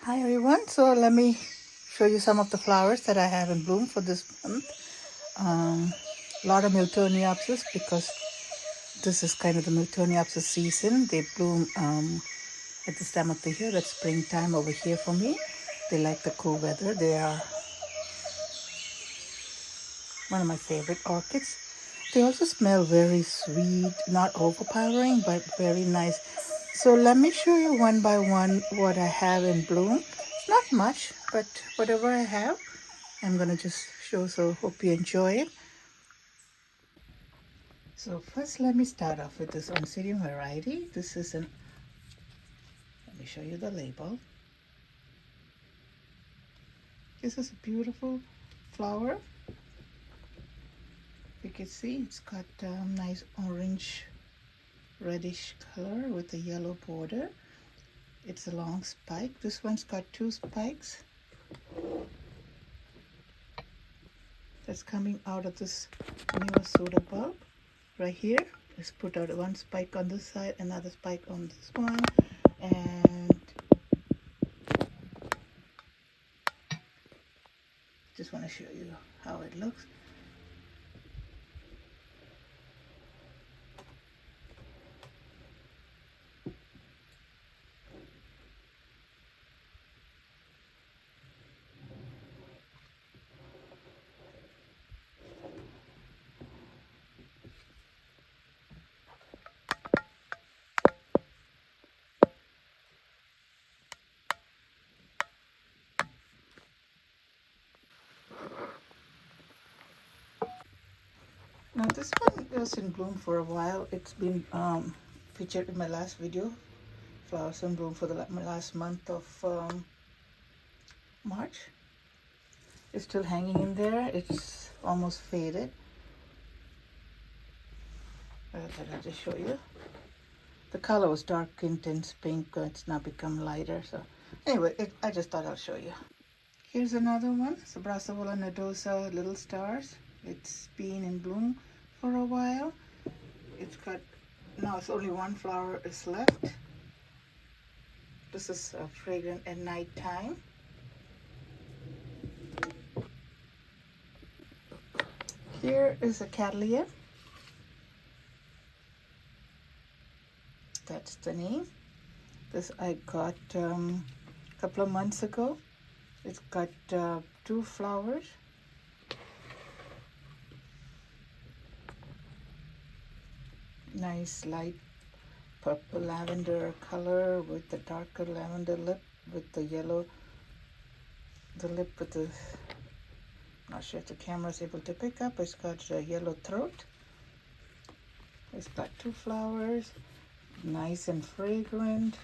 Hi everyone, so let me show you some of the flowers that I have in bloom for this month. A lot of Miltoniopsis because this is kind of the Miltoniopsis season. They bloom at this time of the year. That's springtime over here for me. They like the cool weather. They are one of my favorite orchids. They also smell very sweet, not overpowering, but very nice. So let me show you one by one what I have in bloom. It's not much, but whatever I have, I'm gonna just show, so hope you enjoy it. So first let me start off with this Oncidium variety. This is an, let me show you the label. This is a beautiful flower. You can see it's got nice orange reddish color with a yellow border. It's a long spike. This one's got two spikes that's coming out of this new soda bulb. Right here, let's put out one spike on this side, another spike on this one, and just want to show you how it looks. Now this one was in bloom for a while. It's been featured in my last video, flowers in bloom for the last month of March. It's still hanging in there. It's almost faded. I'll just show you. The color was dark intense pink. It's now become lighter. So anyway, I just thought I'll show you. Here's another one. It's a Brassavola nodosa Little Stars. It's been in bloom for a while. It's got, now it's only one flower is left. This is fragrant at night time. Here is a Cattleya. That's the name. This I got a couple of months ago. It's got two flowers. Nice light purple lavender color with the darker lavender lip with the yellow, the lip with the, not sure if the camera is able to pick up. It's got a yellow throat. It's got two flowers, nice and fragrant.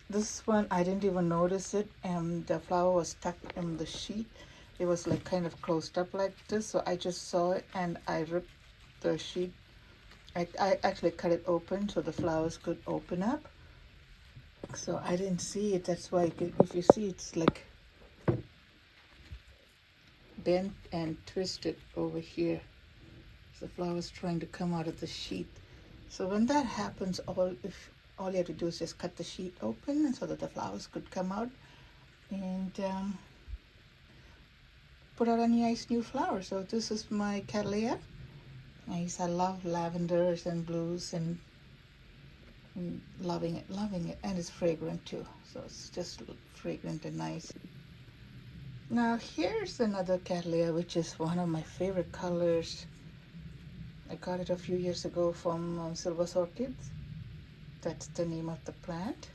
This one I didn't even notice it, and the flower was stuck in the sheet. It was like kind of closed up like this, so I just saw it and I ripped the sheet. I actually cut it open so the flowers could open up. So I didn't see it. That's why if you see, it's like bent and twisted over here. So the flower's trying to come out of the sheet. So when that happens, all you have to do is just cut the sheet open so that the flowers could come out and put out a nice new flower. So this is my Cattleya. Nice. I love lavenders and blues and loving it, and it's fragrant too. So it's just fragrant and nice. Now here's another Cattleya, which is one of my favorite colors. I got it a few years ago from Silver Orchids. That's the name of the plant.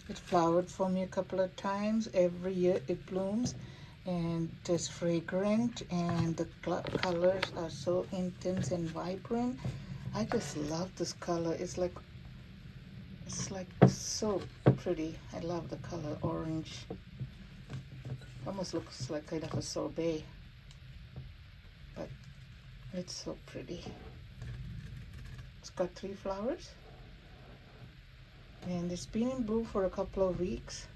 It flowered for me a couple of times. Every year it blooms and it's fragrant, and the colors are so intense and vibrant. I just love this color. It's like so pretty. I love the color orange. Almost looks like kind of a sorbet, but it's so pretty. It's got three flowers and it's been in bloom for a couple of weeks.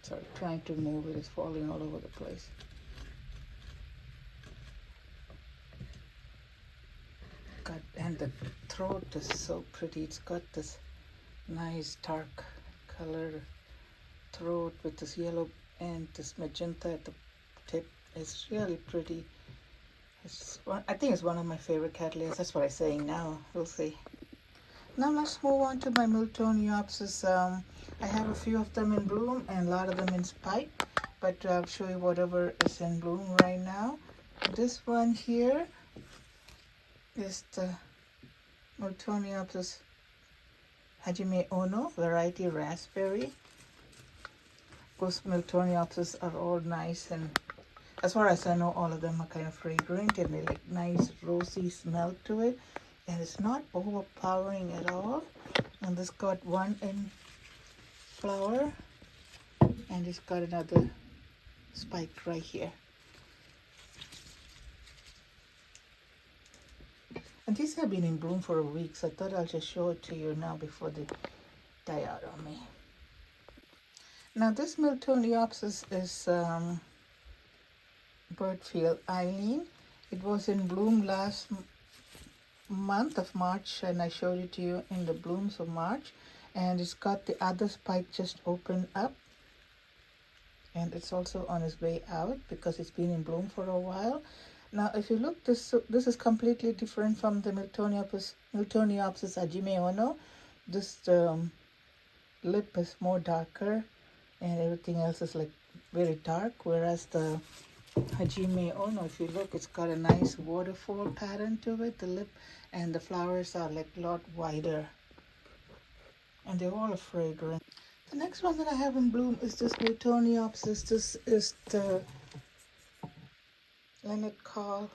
Sorry, trying to move it. It's falling all over the place. And the throat is so pretty. It's got this nice dark color throat with this yellow and this magenta at the tip. It's really pretty. I think it's one of my favorite Cattleyas. That's what I'm saying now. We'll see. Now let's move on to my Miltoniopsis. I have a few of them in bloom and a lot of them in spike, but I'll show you whatever is in bloom right now. This one here is the Miltoniopsis Hajime Ono variety raspberry. Those Miltoniopsis are all nice, and as far as I know, all of them are kind of fragrant and they like nice rosy smell to it, and it's not overpowering at all. And this got one in flower, and it's got another spike right here. And these have been in bloom for a week, so I thought I'll just show it to you now before they die out on me. Now this Miltoniopsis is Birdfield Eileen. It was in bloom last month of March, and I showed it to you in the blooms of March. And it's got the other spike just opened up, and it's also on its way out because it's been in bloom for a while. Now if you look, this is completely different from the Miltoniopsis Hajime Ono. This lip is more darker and everything else is like very dark, whereas the Hajime Ono, if you look, it's got a nice waterfall pattern to it, the lip, and the flowers are like a lot wider, and they're all fragrant. The next one that I have in bloom is this Mitoniopsis. This is the Leonard Carl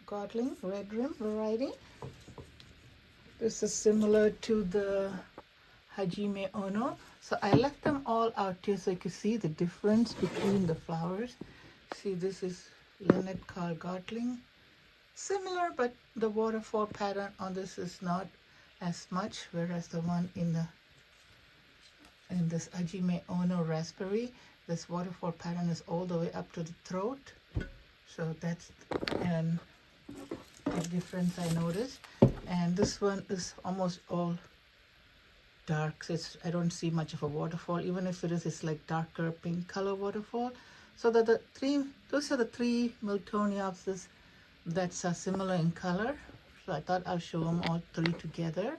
Godling Red Rim variety. This is similar to the Hajime Ono. So I left them all out here so you can see the difference between the flowers. See, this is Leonard Carl Godling. Similar, but the waterfall pattern on this is not as much, whereas the one in this Hajime Ono raspberry, this waterfall pattern is all the way up to the throat. So that's the difference I noticed. And this one is almost all dark. So I don't see much of a waterfall. Even if it is, it's like darker pink color waterfall. So that those are the three Miltoniopsis that's similar in color. So I thought I'll show them all three together.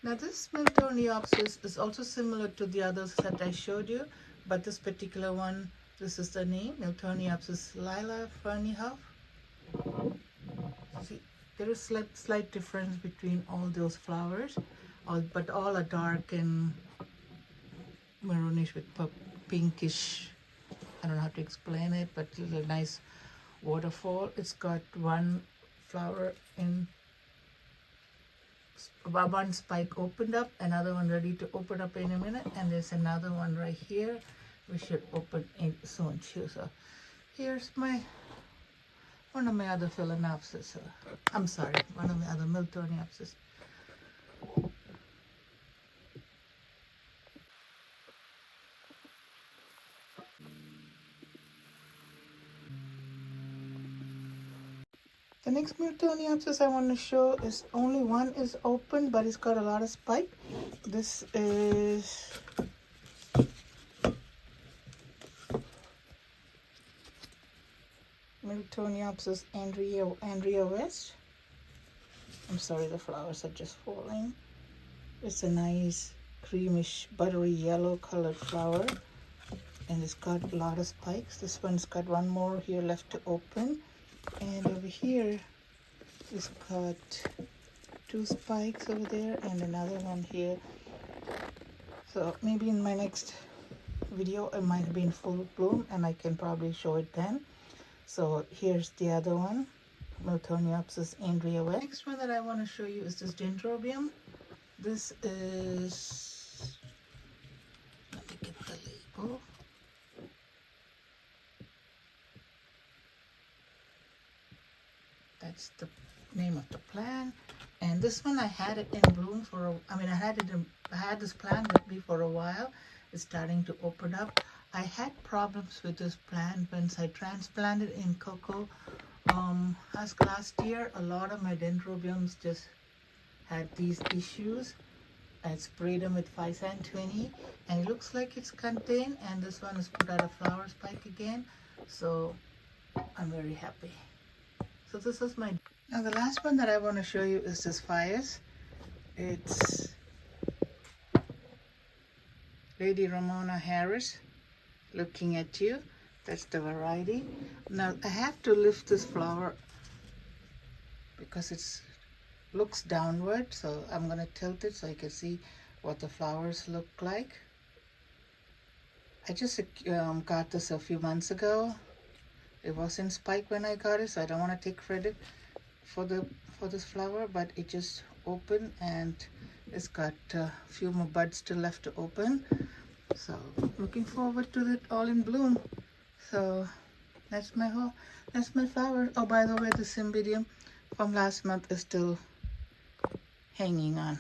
Now this Miltoniopsis is also similar to the others that I showed you, but this particular one, this is the name, Miltoniopsis Lila Ferny Huff. See, there is slight difference between all those flowers, but all are dark and maroonish with pinkish. I don't know how to explain it, but it's a nice waterfall. It's got one flower in, one spike opened up, another one ready to open up in a minute, and there's another one right here. We should open it soon too. So here's one of my other Phalaenopsis. I'm sorry, one of my other Miltoniopsis. The next Miltoniopsis I want to show is only one is open, but it's got a lot of spike. This is Miltoniopsis Andrea West. I'm sorry, the flowers are just falling. It's a nice creamish buttery yellow colored flower, and it's got a lot of spikes. This one's got one more here left to open, and over here it's got two spikes over there and another one here. So maybe in my next video it might be in full bloom and I can probably show it then. So here's the other one, Miltoniopsis Andrea West. Next one that I want to show you is this Dendrobium. This is, let me get the label. That's the name of the plant. And this one, I had it in bloom for I had this plant with me for a while. It's starting to open up. I had problems with this plant once I transplanted in cocoa. Last year, a lot of my dendrobiums just had these issues. I sprayed them with 5-20 and it looks like it's contained, and this one is put out a flower spike again, so I'm very happy. So this is my, now the last one that I want to show you is this Fias. It's Lady Ramona Harris, looking at you. That's the variety. Now I have to lift this flower because it's looks downward, so I'm going to tilt it so you can see what the flowers look like. I just got this a few months ago. It was in spike when I got it, so I don't want to take credit for this flower, but it just opened and it's got a few more buds still left to open. So looking forward to it all in bloom. So that's my flower. Oh, by the way, the cymbidium from last month is still hanging on.